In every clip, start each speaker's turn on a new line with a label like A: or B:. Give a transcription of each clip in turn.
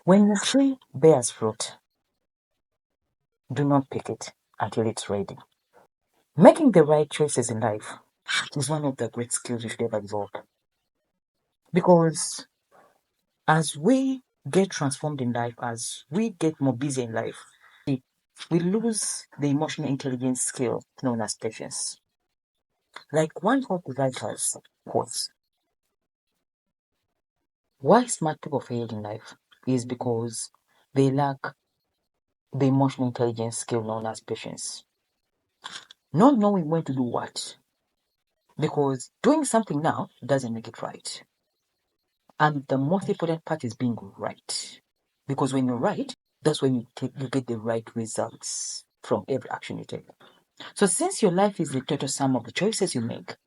A: When the tree bears fruit, do not pick it until it's ready. Making the right choices in life is one of the great skills you should ever develop. Because as we get transformed in life, as we get more busy in life, we lose the emotional intelligence skill known as patience. Like one of the writers quotes, why smart people fail in life is because they lack the emotional intelligence skill known as patience. Not knowing when to do what, because doing something now doesn't make it right. And the most important part is being right. Because when you're right, that's when you get the right results from every action you take. So since your life is the total sum of the choices you make,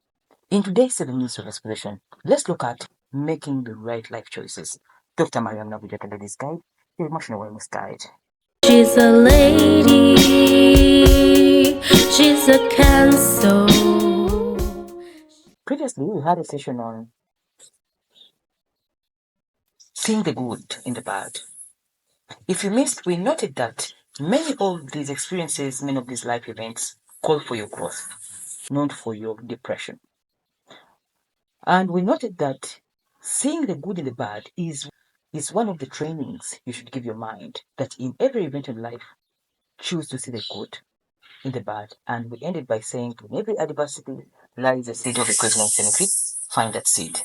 A: in today's 7 minutes of exploration, let's look at making the right life choices. Dr. Mariam Navigator Ladies Guide, your emotional wellness guide.
B: She's a lady, she's a cancer.
A: Previously, we had a session on seeing the good in the bad. If you missed, we noted that many of these experiences, many of these life events call for your growth, not for your depression. And we noted that seeing the good in the bad is one of the trainings you should give your mind, that in every event in life, choose to see the good in the bad. And we ended by saying, in every adversity lies a seed of equivalent benefit. Find that seed.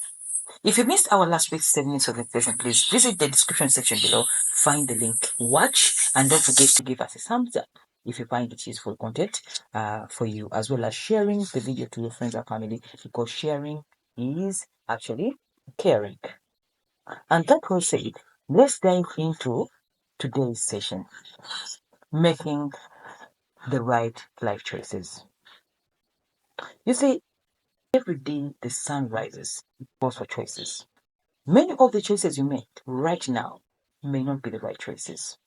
A: If you missed our last week's 7 minutes of reflection, please visit the description section below, find the link, watch, and don't forget to give us a thumbs up if you find it useful content for you, as well as sharing the video to your friends and family, because sharing is actually caring. And that was said, let's dive into today's session, making the right life choices. You see, every day the sun rises, it calls for choices. Many of the choices you make right now may not be the right choices.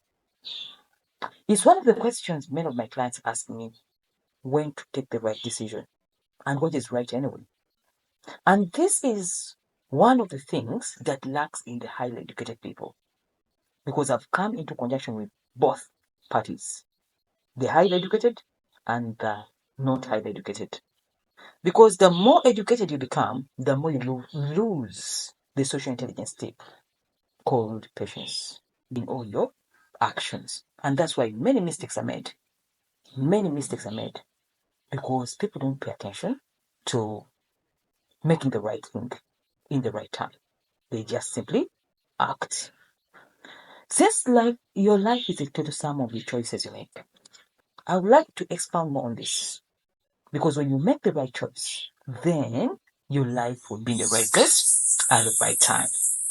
A: It's one of the questions many of my clients ask me, when to take the right decision and what is right anyway. And this is one of the things that lacks in the highly educated people, because I've come into conjunction with both parties, the highly educated and the not highly educated. Because the more educated you become, the more you lose the social intelligence tip called patience in all your actions. And that's why many mistakes are made. Many mistakes are made because people don't pay attention to making the right thing in the right time. They just simply act. Since your life is a total sum of the choices you make, I would like to expound more on this. Because when you make the right choice, then your life will be in the right place at the right time.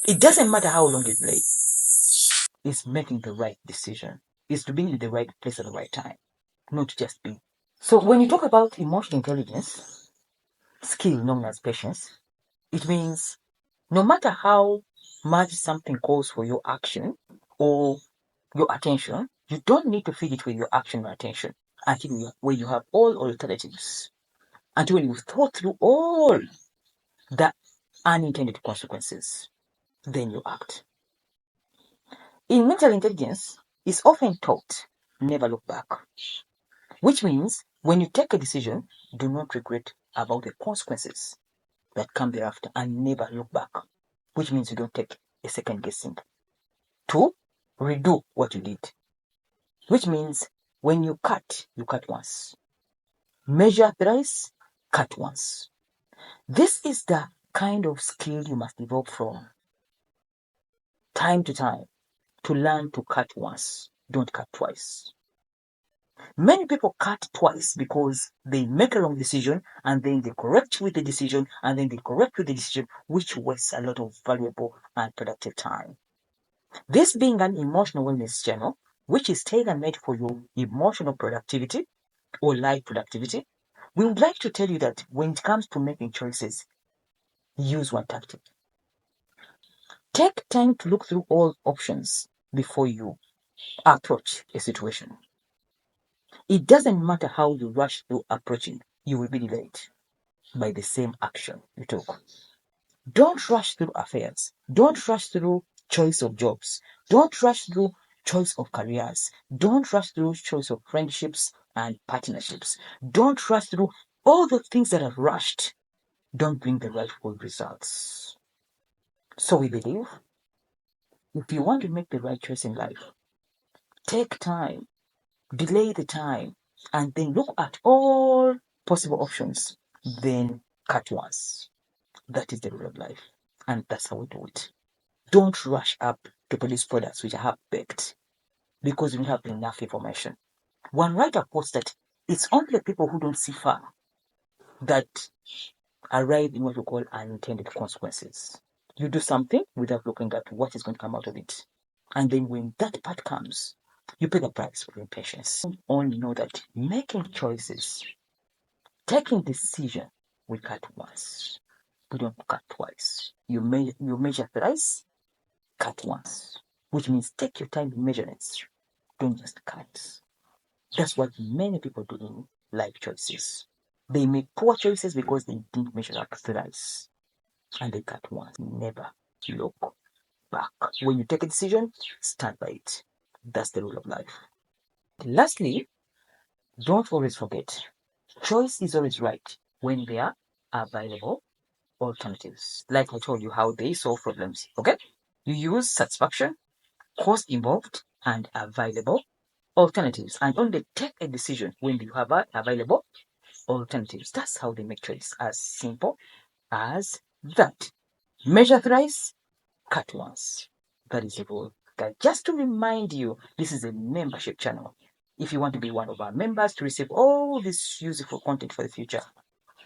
A: It doesn't matter how long it takes. It's making the right decision. It's to be in the right place at the right time, not to just be. So when you talk about emotional intelligence, skill known as patience, it means no matter how much something calls for your action or your attention, you don't need to feed it with your action or attention until when you have all alternatives. Until you've thought through all the unintended consequences, then you act. In mental intelligence, it's often taught never look back, which means when you take a decision, do not regret about the consequences that come thereafter and never look back, which means you don't take a second guessing. 2, redo what you did, which means when you cut once. Measure thrice, cut once. This is the kind of skill you must develop from time to time to learn to cut once, don't cut twice. Many people cut twice because they make a wrong decision and then they correct with the decision and then they correct with the decision, which wastes a lot of valuable and productive time. This being an emotional wellness channel, which is tailor-made for your emotional productivity or life productivity, we would like to tell you that when it comes to making choices, use one tactic. Take time to look through all options before you approach a situation. It doesn't matter how you rush through approaching, you will be delayed by the same action you took. Don't rush through affairs. Don't rush through choice of jobs. Don't rush through choice of careers. Don't rush through choice of friendships and partnerships. Don't rush through all the things that are rushed. Don't bring the rightful results. So we believe if you want to make the right choice in life, take time, delay the time, and then look at all possible options. Then cut once. That is the rule of life. And that's how we do it. Don't rush up to produce products which are half-baked because you don't have enough information. One writer quotes that it's only the people who don't see far that arrive in what we call unintended consequences. You do something without looking at what is going to come out of it. And then when that part comes, you pay the price for impatience. Only know that making choices, taking decision, we cut once. We don't cut twice. You measure thrice, cut once. Which means take your time in measurements. Don't just cut. That's what many people do in life choices. They make poor choices because they didn't measure up thrice. And they cut once. Never look back. When you take a decision, stand by it. That's the rule of life. Lastly, don't always forget, choice is always right when there are available alternatives. Like I told you how they solve problems, okay? You use satisfaction, cost involved, and available alternatives, and only take a decision when you have available alternatives. That's how they make choice, as simple as that. Measure thrice, cut once. That is the rule. Guys, just to remind you, this is a membership channel. If you want to be one of our members to receive all this useful content for the future,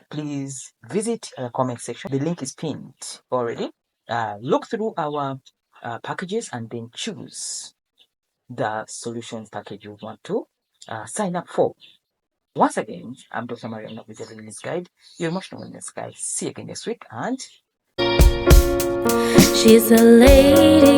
A: please visit the comment section. The link is pinned already. Look through our packages and then choose the solutions package you want to sign up for. Once again, I'm Dr. Mariam with your wellness guide, your emotional wellness guide. See you again next week, and
B: she's a lady.